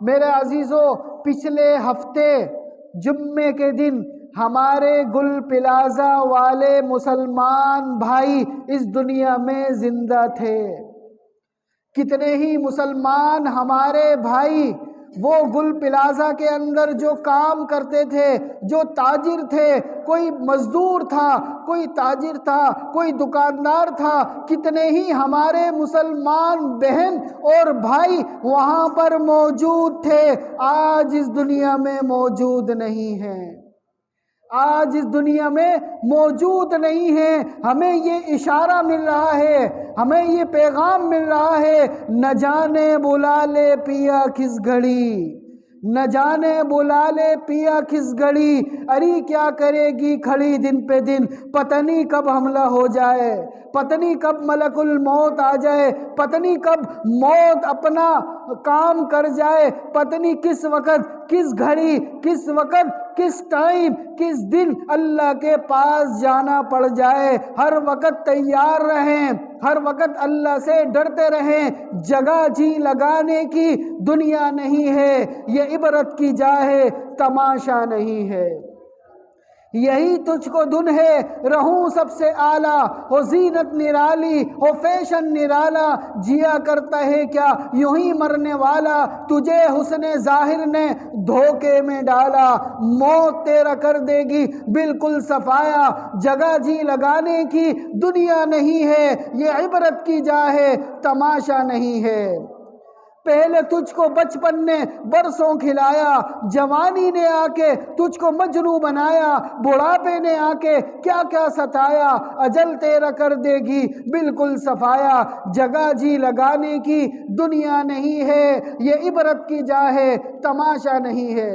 میرے عزیزو، پچھلے ہفتے جمعے کے دن ہمارے گل پلازہ والے مسلمان بھائی اس دنیا میں زندہ تھے۔ کتنے ہی مسلمان ہمارے بھائی وہ گل پلازہ کے اندر جو کام کرتے تھے، جو تاجر تھے، کوئی مزدور تھا، کوئی تاجر تھا، کوئی دکاندار تھا، کتنے ہی ہمارے مسلمان بہن اور بھائی وہاں پر موجود تھے، آج اس دنیا میں موجود نہیں ہیں، آج اس دنیا میں موجود نہیں ہیں۔ ہمیں یہ اشارہ مل رہا ہے، ہمیں یہ پیغام مل رہا ہے، نہ جانے بلا لے پیا کس گھڑی، نہ جانے بلا لے پیا کس گھڑی، اری کیا کرے گی کھڑی دن پہ دن، پتہ نہیں کب حملہ ہو جائے، پتہ نہیں کب ملک الموت آ جائے، پتہ نہیں کب موت اپنا کام کر جائے، پتہ نہیں کس وقت، کس گھڑی، کس وقت، کس ٹائم، کس دن اللہ کے پاس جانا پڑ جائے۔ ہر وقت تیار رہیں، ہر وقت اللہ سے ڈرتے رہیں۔ جگہ جی لگانے کی دنیا نہیں ہے، یہ عبرت کی جا ہے، تماشا نہیں ہے۔ یہی تجھ کو دن ہے، رہوں سب سے اعلیٰ، ہو زینت نرالی، ہو فیشن نرالا، جیا کرتا ہے کیا یوں ہی مرنے والا، تجھے حسن ظاہر نے دھوکے میں ڈالا، موت تیرا کر دے گی بالکل صفایا، جگہ جی لگانے کی دنیا نہیں ہے، یہ عبرت کی جا ہے، تماشا نہیں ہے۔ پہلے تجھ کو بچپن نے برسوں کھلایا، جوانی نے آ کے تجھ کو مجنوں بنایا، بڑھاپے نے آ کے کیا کیا ستایا، اجل تیرا کر دے گی بالکل صفایا، جگہ جی لگانے کی دنیا نہیں ہے، یہ عبرت کی جا ہے، تماشا نہیں ہے۔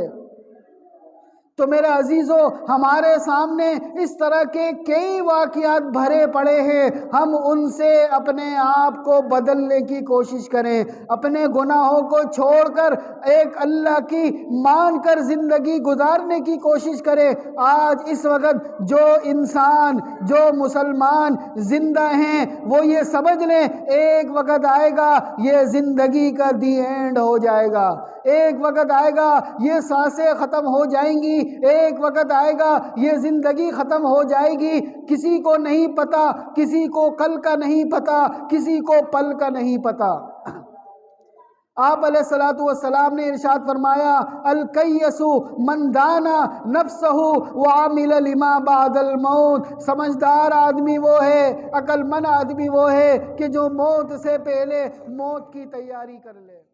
تو میرے عزیزو، ہمارے سامنے اس طرح کے کئی واقعات بھرے پڑے ہیں، ہم ان سے اپنے آپ کو بدلنے کی کوشش کریں، اپنے گناہوں کو چھوڑ کر ایک اللہ کی مان کر زندگی گزارنے کی کوشش کریں۔ آج اس وقت جو انسان، جو مسلمان زندہ ہیں وہ یہ سمجھ لیں ایک وقت آئے گا یہ زندگی کا دی اینڈ ہو جائے گا، ایک وقت آئے گا یہ سانسیں ختم ہو جائیں گی، ایک وقت آئے گا یہ زندگی ختم ہو جائے گی۔ کسی کو نہیں پتا، کسی کو کل کا نہیں پتا، کسی کو پل کا نہیں پتا۔ آپ علیہ الصلوۃ والسلام نے ارشاد فرمایا، الکیس من دانا نفسہ وعمل لما بعد الموت، سمجھدار آدمی وہ ہے، عقل مند آدمی وہ ہے کہ جو موت سے پہلے موت کی تیاری کر لے۔